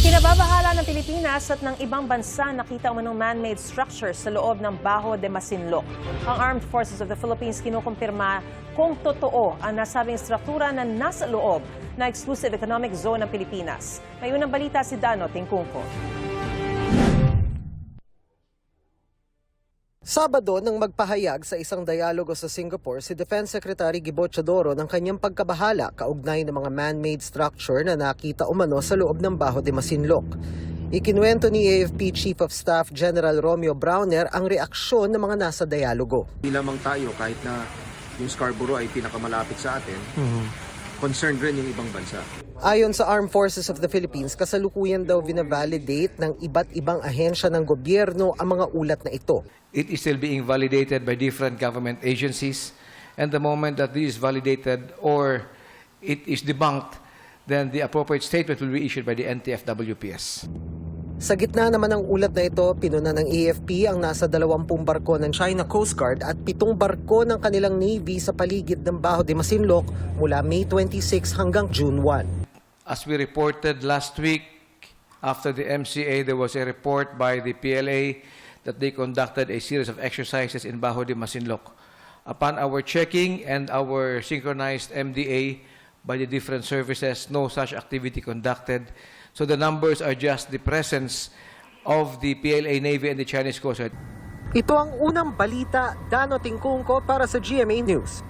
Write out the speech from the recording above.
Kinababahala ng Pilipinas at ng ibang bansa nakita umanong man-made structures sa loob ng Bajo de Masinloc. Ang Armed Forces of the Philippines kinukumpirma kung totoo ang nasabing struktura na nasa loob na Exclusive Economic Zone ng Pilipinas. May unang balita si Dano Tingkungko. Sabado nang magpahayag sa isang dialogo sa Singapore si Defense Secretary Gibo Teodoro ng kanyang pagkabahala kaugnay ng mga man-made structure na nakita umano sa loob ng Bajo de Masinloc. Ikinuwento ni AFP Chief of Staff General Romeo Browner ang reaksyon ng mga nasa dialogo. Hindi lamang tayo kahit na yung Scarborough ay pinakamalapit sa atin, concerned rin yung ibang bansa. Ayon sa Armed Forces of the Philippines, kasalukuyan daw vina-validate ng iba't ibang ahensya ng gobyerno ang mga ulat na ito. It is still being validated by different government agencies, and the moment that this is validated or it is debunked, then the appropriate statement will be issued by the NTF-WPS. Sa gitna naman ng ulat na ito, pinuna ng AFP ang nasa 20 barko ng China Coast Guard at 7 barko ng kanilang Navy sa paligid ng Bajo de Masinloc mula May 26 hanggang June 1. As we reported last week, after the MCA, there was a report by the PLA that they conducted a series of exercises in Bajo de Masinloc. Upon our checking and our synchronized MDA by the different services, no such activity conducted. So the numbers are just the presence of the PLA Navy and the Chinese Coast Guard. Ito ang unang balita, Dano Tingkungko para sa GMA News.